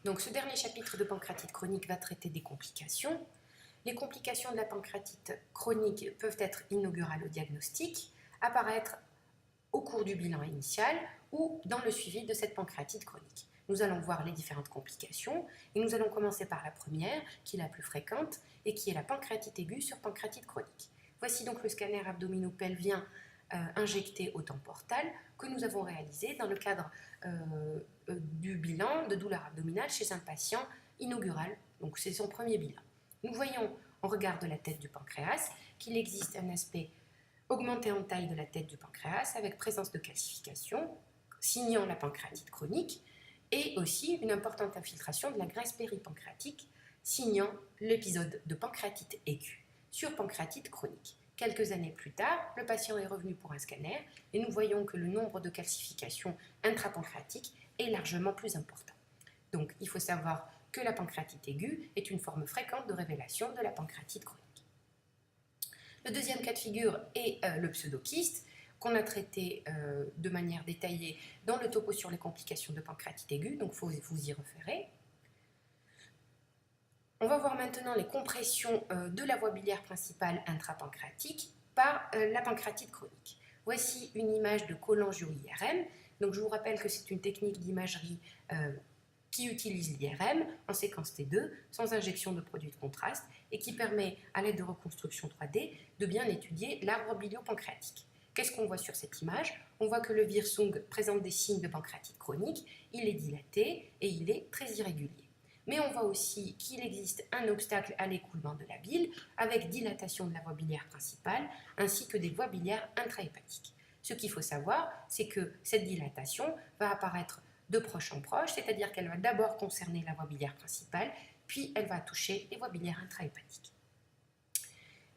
Donc ce dernier chapitre de pancréatite chronique va traiter des complications. Les complications de la pancréatite chronique peuvent être inaugurales au diagnostic, apparaître au cours du bilan initial ou dans le suivi de cette pancréatite chronique. Nous allons voir les différentes complications et nous allons commencer par la première, qui est la plus fréquente et qui est la pancréatite aiguë sur pancréatite chronique. Voici donc le scanner abdominopelvien injecté au temps portal que nous avons réalisé dans le cadre du bilan de douleur abdominale chez un patient inaugural, donc c'est son premier bilan. Nous voyons, en regard de la tête du pancréas, qu'il existe un aspect augmenté en taille de la tête du pancréas avec présence de calcification, signant la pancréatite chronique, et aussi une importante infiltration de la graisse péripancréatique, signant l'épisode de pancréatite aiguë sur pancréatite chronique. Quelques années plus tard, le patient est revenu pour un scanner et nous voyons que le nombre de calcifications intrapancréatiques est largement plus important. Donc, il faut savoir que la pancréatite aiguë est une forme fréquente de révélation de la pancréatite chronique. Le deuxième cas de figure est le pseudokyste, qu'on a traité de manière détaillée dans le topo sur les complications de pancréatite aiguë, donc il faut vous y référer. On va voir maintenant les compressions de la voie biliaire principale intrapancréatique par la pancréatite chronique. Voici une image de cholangio-IRM. Donc je vous rappelle que c'est une technique d'imagerie qui utilise l'IRM en séquence T2 sans injection de produits de contraste et qui permet, à l'aide de reconstruction 3D, de bien étudier l'arbre bilio-pancréatique. Qu'est-ce qu'on voit sur cette image? On voit que le Wirsung présente des signes de pancréatite chronique, il est dilaté et il est très irrégulier. Mais on voit aussi qu'il existe un obstacle à l'écoulement de la bile avec dilatation de la voie biliaire principale ainsi que des voies biliaires intrahépatiques. Ce qu'il faut savoir, c'est que cette dilatation va apparaître de proche en proche, c'est-à-dire qu'elle va d'abord concerner la voie biliaire principale, puis elle va toucher les voies biliaires intrahépatiques.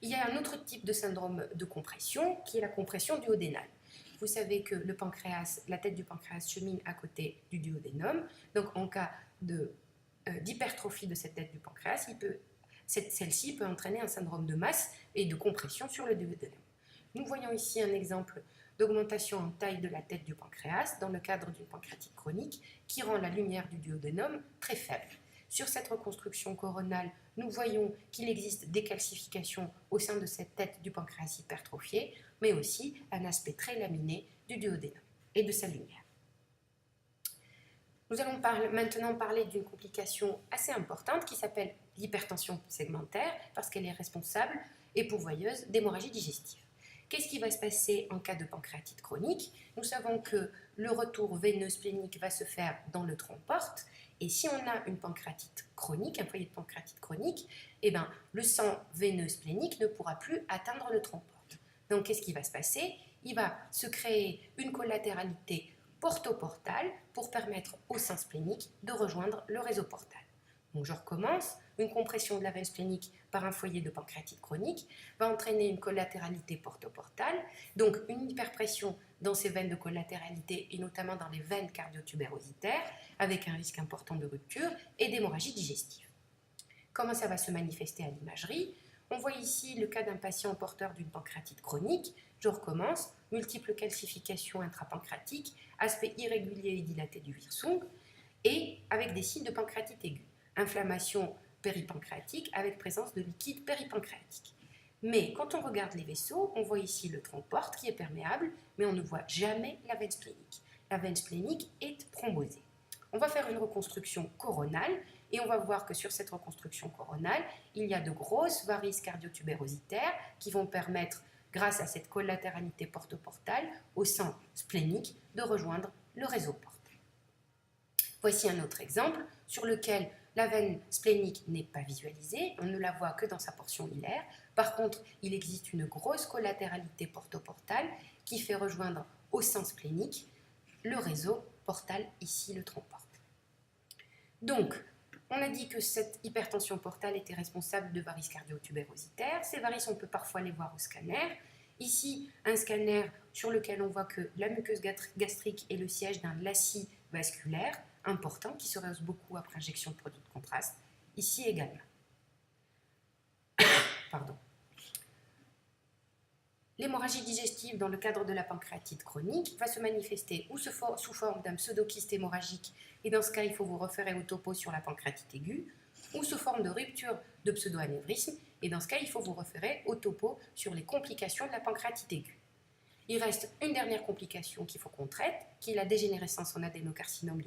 Il y a un autre type de syndrome de compression qui est la compression duodénale. Vous savez que le pancréas, la tête du pancréas chemine à côté du duodénum, donc en cas d'hypertrophie de cette tête du pancréas, celle-ci peut entraîner un syndrome de masse et de compression sur le duodénum. Nous voyons ici un exemple d'augmentation en taille de la tête du pancréas dans le cadre d'une pancréatite chronique qui rend la lumière du duodénum très faible. Sur cette reconstruction coronale, nous voyons qu'il existe des calcifications au sein de cette tête du pancréas hypertrophié, mais aussi un aspect très laminé du duodénum et de sa lumière. Nous allons maintenant parler d'une complication assez importante qui s'appelle l'hypertension segmentaire parce qu'elle est responsable et pourvoyeuse d'hémorragie digestive. Qu'est-ce qui va se passer en cas de pancréatite chronique? Nous savons que le retour veineux splénique va se faire dans le tronc-porte et si on a une pancréatite chronique, un foyer de pancréatite chronique, eh bien, le sang veineux splénique ne pourra plus atteindre le tronc-porte. Donc qu'est-ce qui va se passer? Il va se créer une collatéralité portoportale pour permettre au sein splénique de rejoindre le réseau portal. Donc je recommence, une compression de la veine splénique par un foyer de pancréatite chronique va entraîner une collatéralité portoportale, donc une hyperpression dans ces veines de collatéralité et notamment dans les veines cardiotubérositaires avec un risque important de rupture et d'hémorragie digestive. Comment ça va se manifester à l'imagerie? On voit ici le cas d'un patient porteur d'une pancréatite chronique. Je recommence, multiples calcifications intrapancréatiques, aspect irrégulier et dilaté du Wirsung et avec des signes de pancréatite aiguë. Inflammation péripancréatique avec présence de liquide péripancréatique. Mais quand on regarde les vaisseaux, on voit ici le tronc-porte qui est perméable, mais on ne voit jamais la veine splénique. La veine splénique est thrombosée. On va faire une reconstruction coronale et on va voir que sur cette reconstruction coronale, il y a de grosses varices cardiotubérositaires qui vont permettre, grâce à cette collatéralité portoportale, au sang splénique de rejoindre le réseau portal. Voici un autre exemple sur lequel la veine splénique n'est pas visualisée, on ne la voit que dans sa portion hilaire. Par contre, il existe une grosse collatéralité portoportale qui fait rejoindre au sang splénique le réseau portal, ici le tronc-porte. Donc, on a dit que cette hypertension portale était responsable de varices cardiotubérositaires. Ces varices, on peut parfois les voir au scanner. Ici, un scanner sur lequel on voit que la muqueuse gastrique est le siège d'un lacis vasculaire important qui se rehausse beaucoup après injection de produits de contraste. Ici également. Pardon. L'hémorragie digestive dans le cadre de la pancréatite chronique va se manifester ou sous forme d'un pseudokyste hémorragique, et dans ce cas il faut vous référer au topo sur la pancréatite aiguë, ou sous forme de rupture de pseudoanévrisme, et dans ce cas il faut vous référer au topo sur les complications de la pancréatite aiguë. Il reste une dernière complication qu'il faut qu'on traite, qui est la dégénérescence en adénocarcinome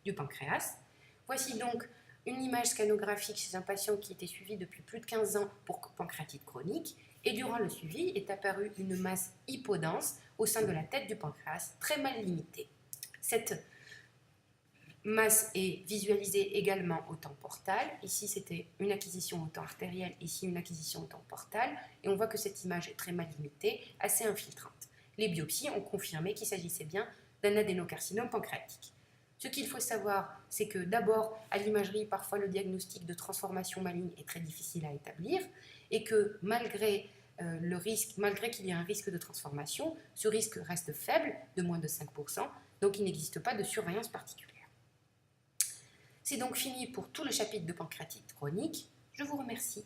du pancréas. Voici donc une image scanographique chez un patient qui était suivi depuis plus de 15 ans pour pancréatite chronique, et durant le suivi est apparue une masse hypodense au sein de la tête du pancréas, très mal limitée. Cette masse est visualisée également au temps portal. Ici, c'était une acquisition au temps artériel, ici une acquisition au temps portal, et on voit que cette image est très mal limitée, assez infiltrante. Les biopsies ont confirmé qu'il s'agissait bien d'un adénocarcinome pancréatique. Ce qu'il faut savoir, c'est que d'abord, à l'imagerie, parfois le diagnostic de transformation maligne est très difficile à établir, et que malgré qu'il y ait un risque de transformation, ce risque reste faible, de moins de 5%, donc il n'existe pas de surveillance particulière. C'est donc fini pour tout le chapitre de pancréatite chronique. Je vous remercie.